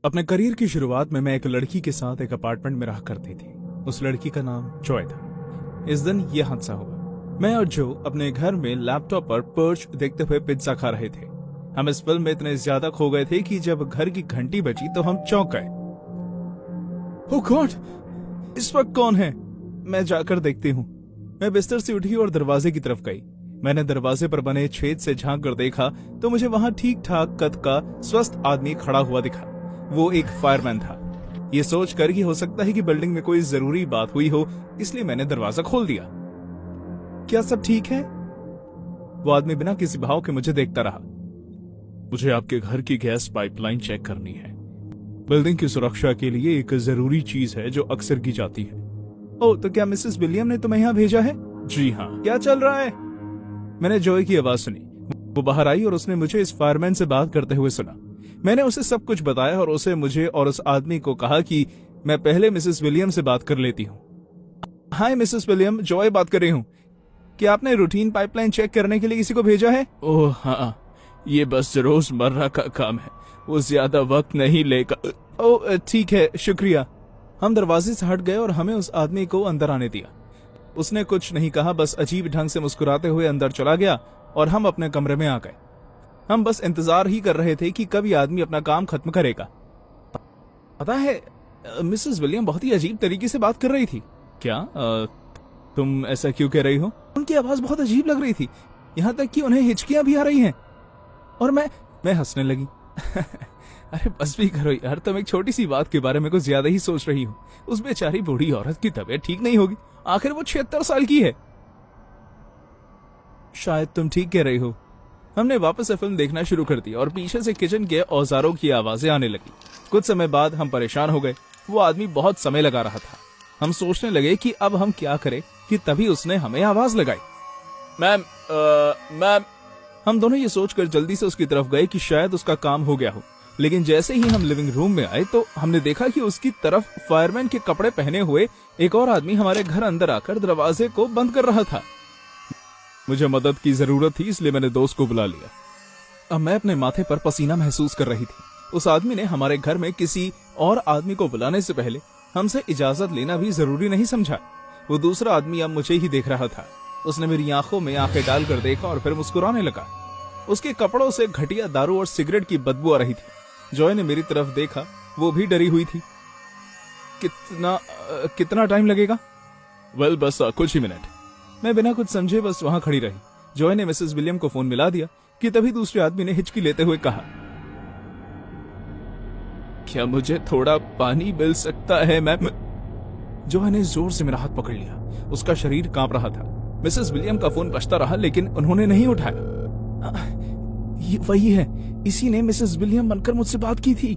अपने करियर की शुरुआत में मैं एक लड़की के साथ एक अपार्टमेंट में रहा करती थी। उस लड़की का नाम जॉय था। इस दिन ये हादसा हुआ। मैं और जो अपने घर में लैपटॉप पर पर्च देखते हुए पिज्जा खा रहे थे। हम इस फिल्म में इतने ज्यादा खो गए थे कि जब घर की घंटी बजी तो हम चौंक गए। ओह गॉड, इस वक्त कौन है? मैं जाकर देखती हूँ। मैं बिस्तर से उठी और दरवाजे की तरफ गई। मैंने दरवाजे पर बने छेद से झांक कर देखा तो मुझे वहां ठीक ठाक कद का स्वस्थ आदमी खड़ा हुआ दिखा। वो एक फायरमैन था। ये सोचकर कि हो सकता है कि बिल्डिंग में कोई जरूरी बात हुई हो, इसलिए मैंने दरवाजा खोल दिया। क्या सब ठीक है? वो आदमी बिना किसी भाव के मुझे देखता रहा। मुझे आपके घर की गैस पाइपलाइन चेक करनी है। बिल्डिंग की सुरक्षा के लिए एक जरूरी चीज है जो अक्सर की जाती है। ओह, तो क्या मिसेस विलियम ने तुम्हें यहाँ भेजा है? जी हाँ। क्या चल रहा है? मैंने जॉय की आवाज सुनी। वो बाहर आई और उसने मुझे इस फायरमैन से बात करते हुए सुना। मैंने उसे सब कुछ बताया और उसे मुझे और उस आदमी को कहा कि मैं पहले मिसेस विलियम से बात कर लेती हूँ। हाय मिसेस विलियम, जॉय बात कर रही हूँ। क्या आपने रूटीन पाइपलाइन चेक करने के लिए किसी को भेजा है? ओह हाँ, ये बस रोजमर्रा का काम है, वो ज्यादा वक्त नहीं लेगा। ओह ठीक है, शुक्रिया। हम दरवाजे से हट गए और हमें उस आदमी को अंदर आने दिया। उसने कुछ नहीं कहा, बस अजीब ढंग से मुस्कुराते हुए अंदर चला गया और हम अपने कमरे में आ गए। हम बस इंतजार ही कर रहे थे कि कब ये आदमी अपना काम खत्म करेगा। पता है, मिसेस विलियम बहुत ही अजीब तरीके से बात कर रही थी। क्या तुम ऐसा क्यों कह रही हो? उनकी आवाज बहुत अजीब लग रही थी, यहाँ तक कि उन्हें हिचकियां भी आ रही हैं। और मैं हंसने लगी। अरे बस भी करो यार, तुम एक छोटी सी बात के बारे में कुछ ज्यादा ही सोच रही हो। उस बेचारी बूढ़ी औरत की तबीयत ठीक नहीं होगी, आखिर वो 76 साल की है। शायद तुम ठीक कह रही हो। हमने वापस से फिल्म देखना शुरू कर दी और पीछे से किचन के औजारों की आवाजें आने लगी। कुछ समय बाद हम परेशान हो गए। वो आदमी बहुत समय लगा रहा था। हम सोचने लगे कि अब हम क्या करें कि तभी उसने हमें आवाज लगाई। मैम। हम दोनों ये सोचकर जल्दी से उसकी तरफ गए कि शायद उसका काम हो गया हो। लेकिन जैसे ही हम लिविंग रूम में आए तो हमने देखा कि उसकी तरफ फायरमैन के कपड़े पहने हुए एक और आदमी हमारे घर अंदर आकर दरवाजे को बंद कर रहा था। मुझे मदद की जरूरत थी, इसलिए मैंने दोस्त को बुला लिया। अब मैं अपने माथे पर पसीना महसूस कर रही थी। उस आदमी ने हमारे घर में किसी और आदमी को बुलाने से पहले हमसे इजाजत लेना भी जरूरी नहीं समझा। वो दूसरा आदमी अब मुझे ही देख रहा था। उसने मेरी आंखों में आंखें डालकर देखा और फिर मुस्कुराने लगा। उसके कपड़ों से घटिया दारू और सिगरेट की बदबू आ रही थी। जॉय ने मेरी तरफ देखा, वो भी डरी हुई थी। कितना टाइम लगेगा? वेल बस कुछ ही मिनट। मैं बिना कुछ समझे बस वहां खड़ी रही। जॉय ने मिसेस विलियम को फोन मिला दिया कि तभी दूसरे आदमी ने हिचकी लेते हुए कहा, क्या मुझे थोड़ा पानी मिल सकता है मैम? जॉय ने जोर से मेरा हाथ पकड़ लिया। उसका शरीर कांप रहा था। मिसेस विलियम का फोन बजता रहा लेकिन उन्होंने नहीं उठाया। ये वही है, इसी ने मिसेस विलियम बनकर मुझसे बात की थी।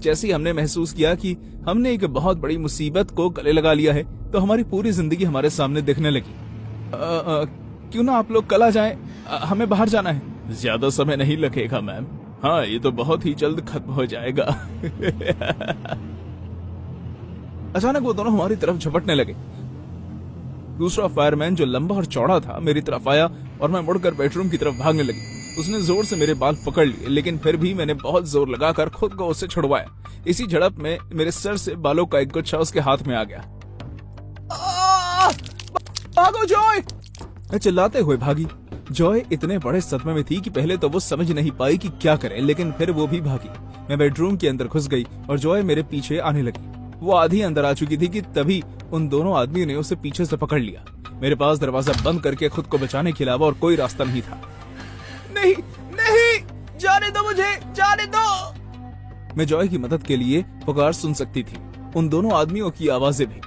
जैसे ही हमने महसूस किया कि हमने एक बहुत बड़ी मुसीबत को गले लगा लिया है तो हमारी पूरी जिंदगी हमारे सामने दिखने लगी। क्यों ना आप लोग कल आ जाएं, हमें बाहर जाना है। ज्यादा समय नहीं लगेगा मैम। हाँ, ये तो बहुत ही जल्द खत्म हो जाएगा। अचानक वो दोनों हमारी तरफ झपटने लगे। दूसरा फायरमैन जो लंबा और चौड़ा था मेरी तरफ आया और मैं मुड़कर बेडरूम की तरफ भागने लगी। उसने जोर से मेरे बाल पकड़ लिए लेकिन फिर भी मैंने बहुत जोर लगाकर खुद को उससे छुड़वाया। इसी झड़प में मेरे सर से बालों का एक गुच्छा उसके हाथ में आ गया। भागो जॉय! मैं चिल्लाते हुए भागी। जॉय इतने बड़े सदमे में थी कि पहले तो वो समझ नहीं पाई कि क्या करे, लेकिन फिर वो भी भागी। मैं बेडरूम के अंदर घुस गई और जॉय मेरे पीछे आने लगी। वो आधी अंदर आ चुकी थी कि तभी उन दोनों आदमियों ने उसे पीछे से पकड़ लिया। मेरे पास दरवाजा बंद करके खुद को बचाने के अलावा और कोई रास्ता नहीं था। नहीं नहीं, जाने दो मुझे, जाने दो। मैं जॉय की मदद के लिए पुकार सुन सकती थी, उन दोनों आदमियों की आवाजें भी।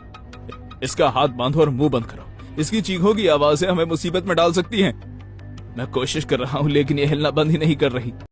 इसका हाथ बांधो और मुंह बंद करो, इसकी चीखों की आवाजें हमें मुसीबत में डाल सकती हैं। मैं कोशिश कर रहा हूँ लेकिन ये हिलना बंद ही नहीं कर रही।